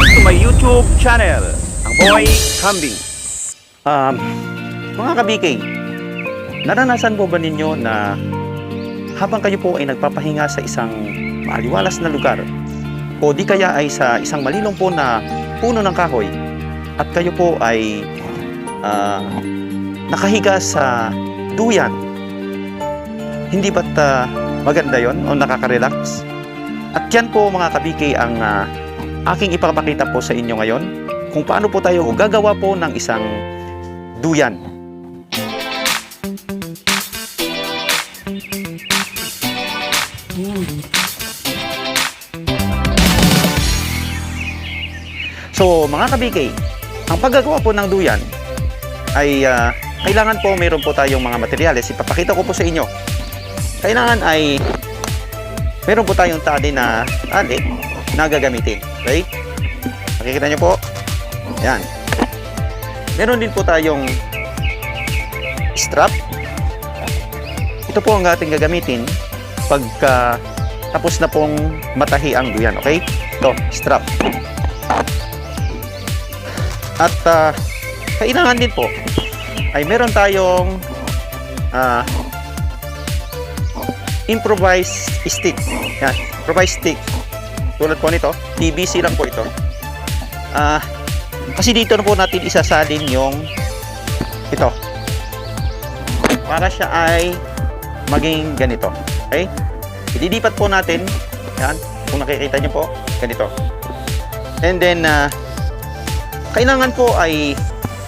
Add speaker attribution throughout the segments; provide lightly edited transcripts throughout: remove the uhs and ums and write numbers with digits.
Speaker 1: to my YouTube channel, ang Boy Kambing. Mga ka-BK, naranasan po ba ninyo na habang kayo po ay nagpapahinga sa isang maaliwalas na lugar o di kaya ay sa isang malilong po na puno ng kahoy at kayo po ay nakahiga sa duyan, hindi ba't maganda yon o nakaka-relax? At yan po mga ka-BK ang aking ipapakita po sa inyo ngayon kung paano po tayo gagawa po ng isang duyan. So mga ka-BK, ang paggagawa po ng duyan ay kailangan po mayroon po tayong mga materyales. Ipapakita ko po sa inyo. Kailangan ay meron po tayong tali na gagamitin. Okay? Makikita nyo po. Yan. Meron din po tayong strap. Ito po ang ating gagamitin pagka tapos na pong matahi ang duyan. Okay? Ito, strap. At kailangan din po ay meron tayong improvised stick. Yan, improvised stick. Tulad po nito, PVC lang po ito. Kasi dito na po natin isasalin yung ito. Para siya ay maging ganito. Okay? Idilipat po natin. Yan, kung nakikita nyo po, ganito. And then, kailangan po ay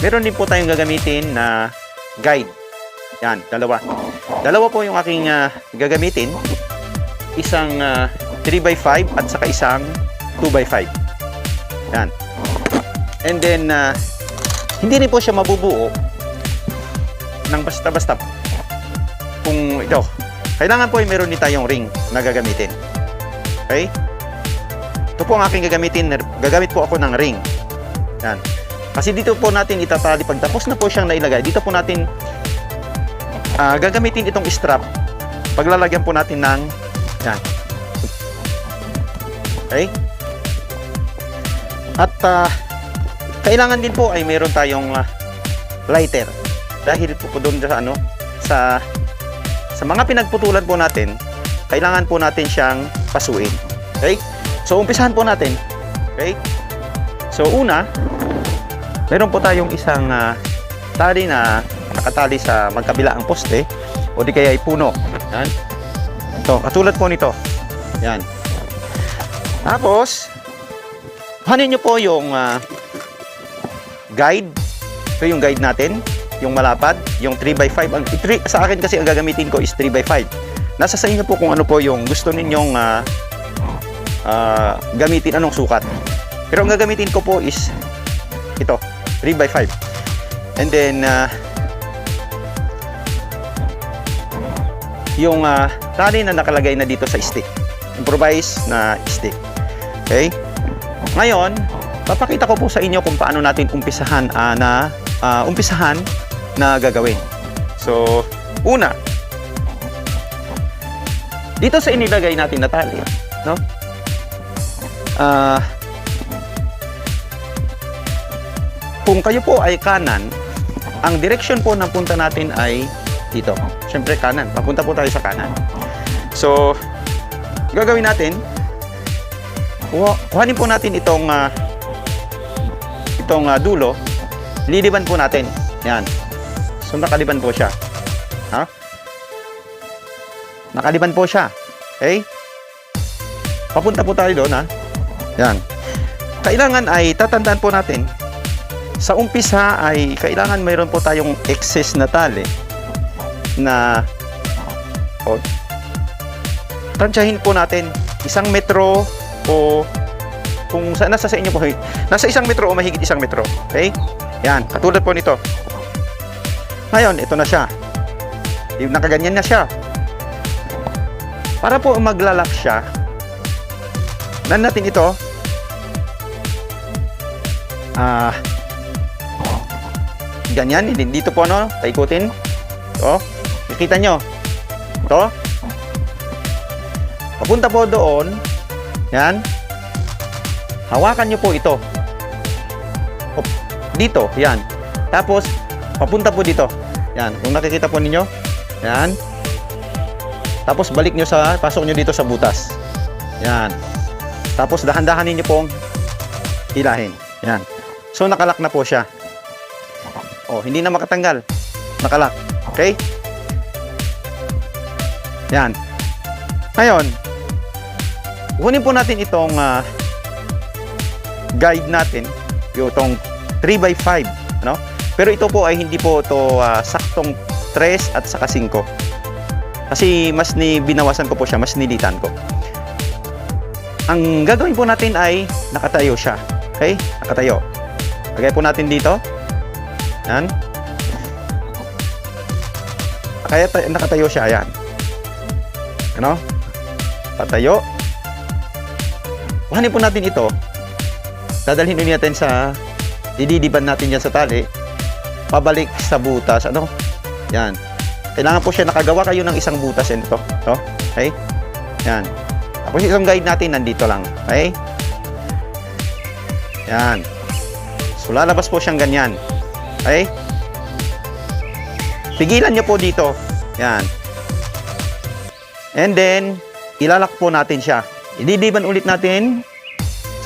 Speaker 1: meron din po tayong gagamitin na guide. Yan, dalawa. Dalawa po yung aking gagamitin. Isang 3x5 at saka isang 2x5. Yan. And then, hindi rin po siya mabubuo ng basta-basta. Kung ito, kailangan po ay meron din tayong ring na gagamitin. Okay? Ito po ang aking gagamitin. Gagamit po ako ng ring. Yan. Kasi dito po natin itatali. Pag tapos na po siyang nailagay, dito po natin gagamitin itong strap. Paglalagyan po natin ng yan. Okay? At kailangan din po ay meron tayong lighter. Dahil po doon sa mga pinagputulan po natin, kailangan po natin siyang pasuin. Okay? So umpisahan po natin. Okay? So una, meron po tayong isang tali na nakatali sa magkabilaang poste o di kaya ay puno. Yan. Ito, katulad po nito. Yan. Tapos, kuhanin nyo po yung guide. Ito yung guide natin. Yung malapad. Yung 3x5. Sa akin kasi ang gagamitin ko is 3x5. Nasa sa inyo po kung ano po yung gusto ninyong gamitin, anong sukat. Pero ang gagamitin ko po is ito, 3x5. And then, yung tali na nakalagay na dito sa stick. Improvised na stick. Okay? Ngayon, papakita ko po sa inyo kung paano natin umpisahan na gagawin. So, una, dito sa inilagay natin na tali, no? Kung kayo po ay kanan, ang direction po ng punta natin ay dito. Siyempre kanan. Papunta po tayo sa kanan. So, gagawin natin, kuhanin po natin itong dulo, liliban po natin. Yan. So, nakaliban po siya. Ha? Nakaliban po siya. Okay? Papunta po tayo doon, ha? Yan. Kailangan ay tatandaan po natin, sa umpisa ay kailangan mayroon po tayong excess na tali na tansyahin po natin 1 metro o kung nasa sa inyo po, nasa 1 metro o mahigit 1 metro. Okay? Yan, katulad po nito. Ngayon, ito na siya. Nakaganyan na siya. Para po maglalak siya, nan natin ito. Ganyan, dito po paikutin. Ito, nakita nyo. Ito. Papunta po doon. Yan. hawakan nyo po ito. Dito, yan. Tapos, papunta po dito. Yan, kung nakikita po ninyo. Yan. Tapos, balik nyo pasok nyo dito sa butas. Yan. Tapos, dahan-dahanin nyo pong hilahin. Yan. So, nakalak na po siya. Oh, hindi na makatanggal. Nakalak. Okay? Yan. Ngayon, kunin po natin itong guide natin. Itong 3x5. Ano? Pero ito po ay hindi po ito saktong 3 at saka 5. Kasi mas binawasan ko po siya, mas nilitan ko. Ang gagawin po natin ay nakatayo siya. Okay? Nakatayo. Lagay po natin dito. Yan. Kaya nakatayo siya. Ayan. Ano? Patayo. Kuhanin po natin ito. Dadalhin ulit natin sa dididiban natin yan sa tali. Pabalik sa butas. Ano? Yan. Kailangan po siya nakagawa kayo ng isang butas. Yan ito. Ito. Okay? Yan. Tapos isang guide natin nandito lang. Okay? Yan. So lalabas po siyang ganyan. Okay? Pigilan nyo po dito. Yan. And then, ilalak po natin siya. Ididiban ulit natin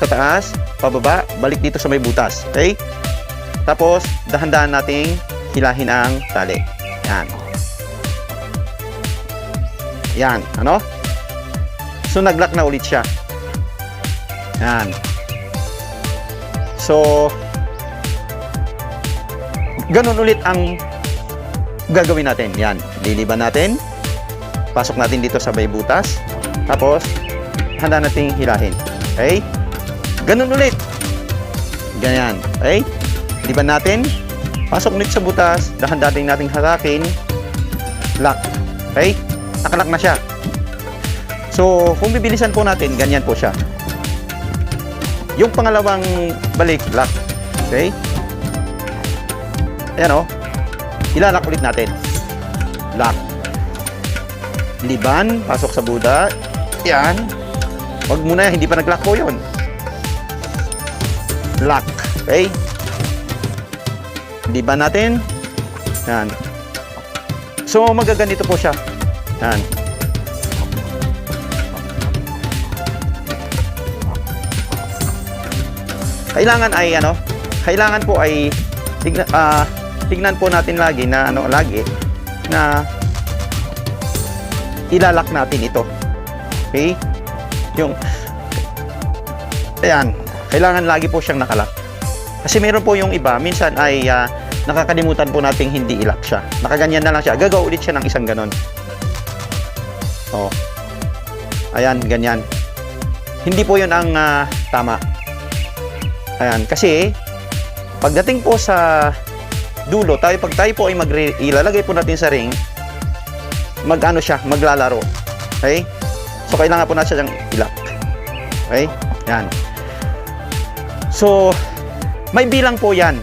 Speaker 1: sa taas, pababa, balik dito sa may butas. Okay? Tapos, dahan-dahan nating hilahin ang tali. Yan. Yan. Ano? So, nag-lock na ulit siya. Yan. So, ganun ulit ang gagawin natin. Yan. Liliban natin. Pasok natin dito sa may butas. Tapos, handa nating hilahin. Okay? Ganun ulit. Ganyan. Okay? Liban natin. Pasok ulit sa butas. Dahan-dahan nating harakin. Lock. Okay? Nakalock na siya. So, kung bibilisan po natin, ganyan po siya. Yung pangalawang balik, lock. Okay? Ayan o. Ilalak ulit natin. Lock. Liban, pasok sa buta. Yan. Huwag muna, hindi pa nag-lock po yun. Lock. Okay? Liban natin. Yan. So, magaganito po siya. Yan. Kailangan ay, kailangan po ay, tignan po natin lagi na, na ilalak natin ito. Okay? Ayan, kailangan lagi po siyang nakalak. Kasi meron po yung iba, minsan ay nakakalimutan po nating hindi ilak siya. Nakaganyan na lang siya. Gagawa ulit siya ng isang ganon. Oh. Ayan, ganyan. Hindi po yun ang tama. Ayan, kasi pagdating po sa dulo, pag tayo po ay ilalagay po natin sa ring, maglalaro. Okay? So, kailangan po natin siyang ilak. Okay? Yan. So, may bilang po yan.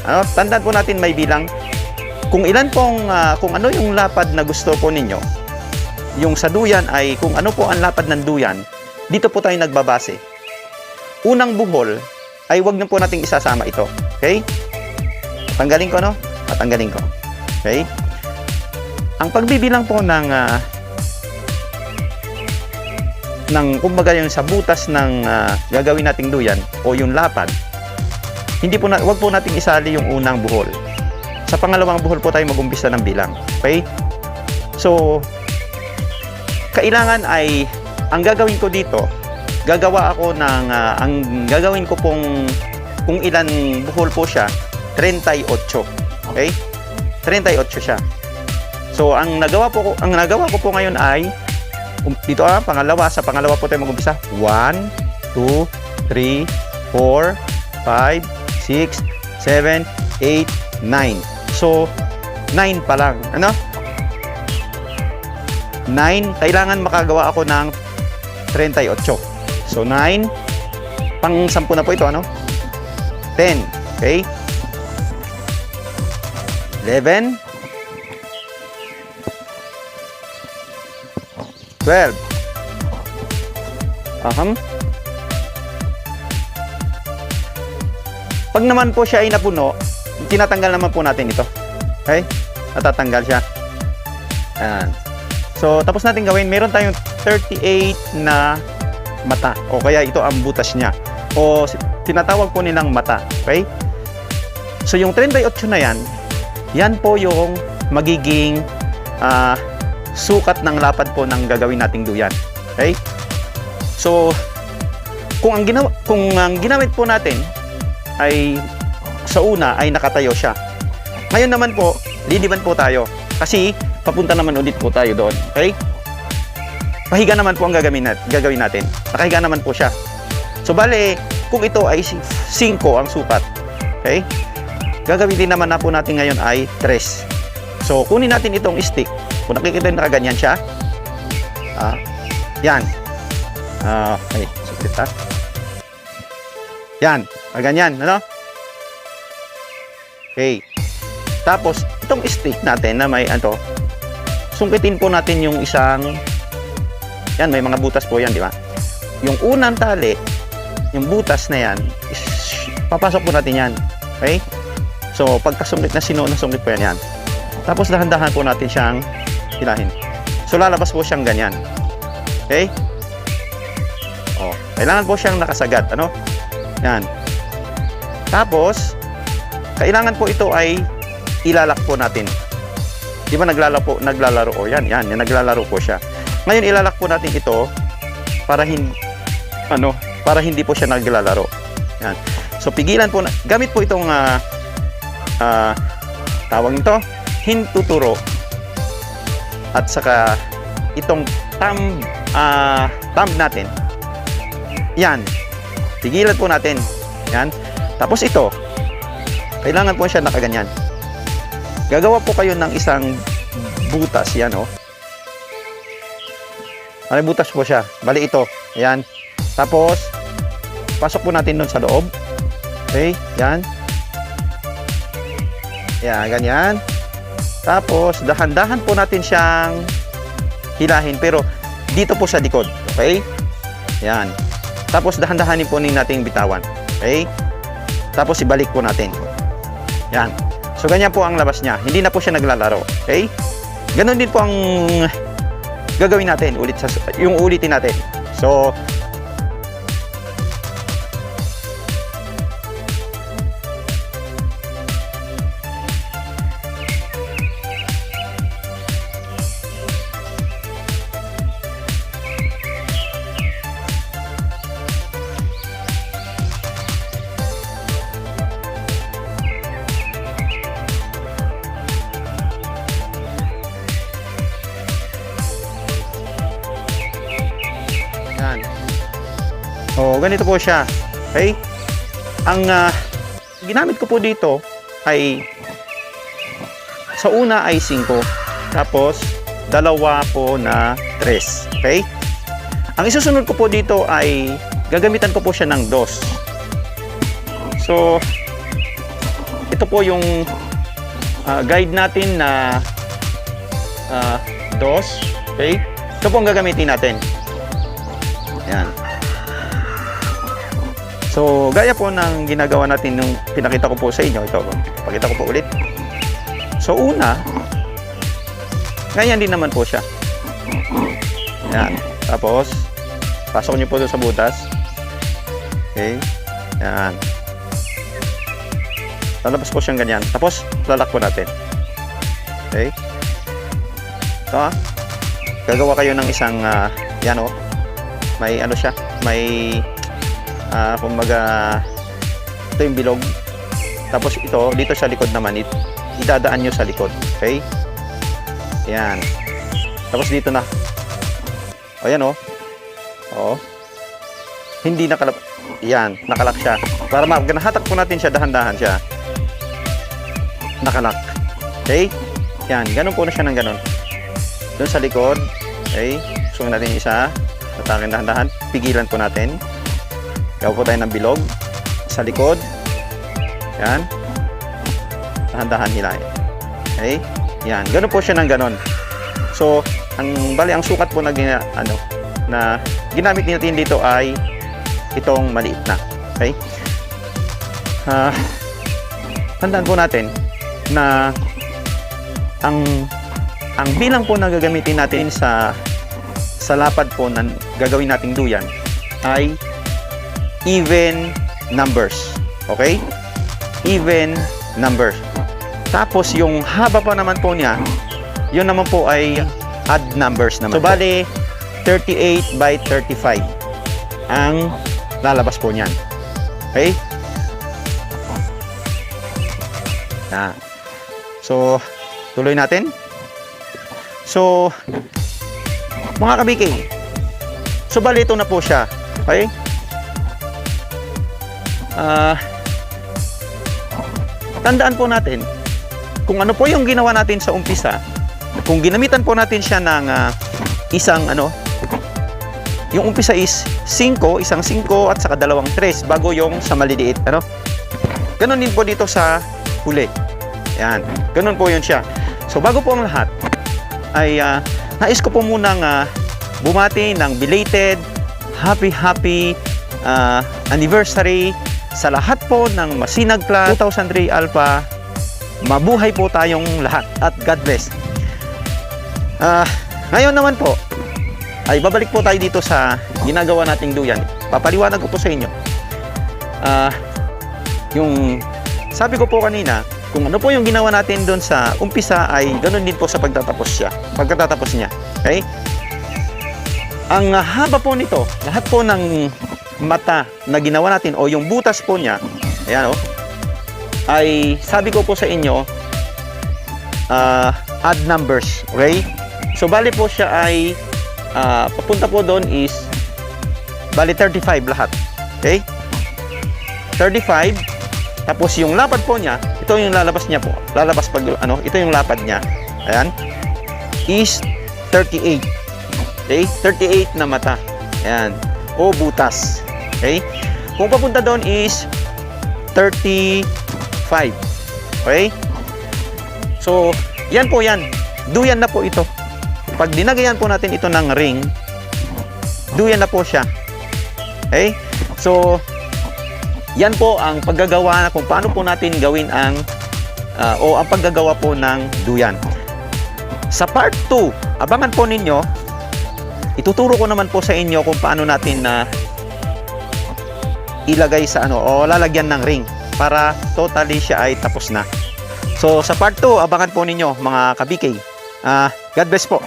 Speaker 1: Tandaan po natin may bilang. Kung ilan pong, kung ano yung lapad na gusto po ninyo, yung sa duyan ay kung ano po ang lapad ng duyan, dito po tayo nagbabase. Unang buhol ay wag na po nating isasama ito. Okay? Tanggalin ko, no? Tanggalin ko. Okay? Ang pagbibilang po ng kumbaga yung sa butas ng gagawin nating duyan o yung lapad, wag po nating isali yung unang buhol. Sa pangalawang buhol po tayo mag-umpisa ng bilang. Okay? So, kailangan ay, ang gagawin ko dito, gagawa ako ng, ang gagawin ko pong, kung ilan buhol po siya, 38. Okay? 38 siya. So, ang nagawa ko po ngayon ay, dito pangalawa, sa pangalawa po tayo mag-umpisa. 1, 2, 3, 4, 5, 6, 7, 8, 9. So, 9 pa lang. Ano? 9. Kailangan makagawa ako ng 38. So, 9. Pang 10 na po ito, ano? 10. Okay? 11. 12. Pag naman po siya ay napuno, tinatanggal naman po natin ito. Okay? Natatanggal siya. Ayan. So, tapos natin gawin, meron tayong 38 na mata. O kaya ito ang butas niya. O tinatawag po nilang mata. Okay? So, yung 38 na yan, yan po yung magiging sukat ng lapad po ng gagawin nating duyan. Okay? So, kung ang ginamit po natin ay sa una ay nakatayo siya. Ngayon naman po, liliban po tayo kasi papunta naman ulit po tayo doon. Okay? Pahiga naman po ang gagawin natin. Nakahiga naman po siya. So, bale, kung ito ay 5 ang sukat, okay? Gagawin din naman na po natin ngayon ay 3. So, kunin natin itong stick. Kung nakikita nyo nakaganyan siya. Yan. Okay, suklit ha. Yan, ganyan, ano? Okay. Tapos, itong stick natin na may sungkitin po natin yung isang, yan, may mga butas po yan, di ba? Yung unang tali, yung butas na yan, papasok po natin yan. Okay? So, pagkasungkit na nasungkit po yan. Tapos, dahan-dahan po natin siyang hilahin. So, lalabas po siyang ganyan. Okay? O, kailangan po siyang nakasagad, ano? Yan. Tapos, kailangan po ito ay ilalak po natin. Di ba naglalaro? O, yan, naglalaro po siya. Ngayon, ilalak po natin ito para hindi po siya naglalaro. Yan. So, pigilan po gamit po itong tawag nito, hintuturo at saka itong thumb natin. Yan. Pigilan po natin. Yan. Tapos ito, kailangan po siya nakaganyan. Gagawa po kayo ng isang butas. Yan, oh. May butas po siya. Bali ito. Yan. Tapos, pasok po natin doon sa loob. Okay. Yan. Yan, ganyan. Tapos, dahan-dahan po natin siyang hilahin. Pero, dito po sa likod. Okay. Yan. Tapos, dahan-dahanin po natin bitawan. Okay. Tapos, ibalik po natin. Yan. So, ganyan po ang labas niya. Hindi na po siya naglalaro. Okay. Ganon din po ang gagawin natin. Yung ulitin natin. So, ganito po siya. Okay? Ang ginamit ko po dito ay sa una ay 5. Tapos, 2 po na 3. Okay? Ang isusunod ko po dito ay gagamitan ko po siya ng 2. So, ito po yung guide natin na 2. Okay? Ito po ang gagamitin natin. Yan. So, gaya po ng ginagawa natin nung pinakita ko po sa inyo. Ito, pakita ko po ulit. So, una, ganyan din naman po siya. Yan. Tapos, pasok nyo po doon sa butas. Okay. Yan. Lalabas po siyang ganyan. Tapos, lalak po natin. Okay. Ito, gagawa kayo ng isang, yan o. May ano siya. May kumbaga ito yung bilog, tapos ito dito sa likod naman idadaan nyo sa likod. Okay, yan. Tapos dito na, o yan o, hindi nakalap, yan, nakalak siya para maghatak po natin siya, dahan-dahan siya nakalak. Okay, yan, ganun po na siya ng ganun doon sa likod. Okay, susunod natin yung isa, tatakin dahan-dahan, pigilan po natin. Gawa po tayo ng bilog sa likod. Yan. Dahan-dahan hilahin. Okay? Yan. Ganun po siya ng ganun. So, ang sukat po na ginamit natin dito ay itong maliit na. Okay? tandaan po natin na ang bilang po na gagamitin natin sa lapad po na gagawin nating duyan ay even numbers. Okay? Even numbers. Tapos yung haba pa naman po niya, yun naman po ay odd numbers naman. So bali 38 by 35 ang lalabas po niyan. Okay? So tuloy natin. So mga kabiki, so bali ito na po siya. Okay? Tandaan po natin kung ano po yung ginawa natin sa umpisa. Kung ginamitan po natin siya ng isang yung umpisa is 5, isang 5 at saka dalawang 3 bago yung sa maliliit, Ganon din po dito sa huli. Yan, ganon po yun siya. So bago po ang lahat ay nais ko po munang bumati ng belated happy anniversary sa lahat po ng Masinag Class 2003 Alpha. Mabuhay po tayong lahat at God bless. Ngayon naman po ay babalik po tayo dito sa ginagawa nating duyan. Papaliwanag ko po sa inyo. Yung sabi ko po kanina, kung ano po yung ginawa natin doon sa umpisa ay ganoon din po sa pagtatapos niya. Okay? Ang haba po nito, lahat po ng mata na ginawa natin o yung butas po niya, ayan ay sabi ko po sa inyo odd numbers. Okay? So bali po siya ay papunta po doon is bali 35 lahat. Okay? 35. Tapos yung lapad po niya, ito yung lalabas niya po. Lalabas pag ito yung lapad niya. Ayan. Is 38. Okay? 38 na mata. Ayan. O butas. Okay? Kung papunta doon is 35. Okay? So, yan po yan. Duyan na po ito. Pag dinagayan po natin ito ng ring, duyan na po siya. Okay? So, yan po ang paggagawa kung paano po natin gawin ang paggagawa po ng duyan. Sa part 2, abangan po ninyo. Ituturo ko naman po sa inyo kung paano natin ilagay sa o lalagyan ng ring para totally siya ay tapos na. So sa part 2, abangan po ninyo mga kabikay. God bless po.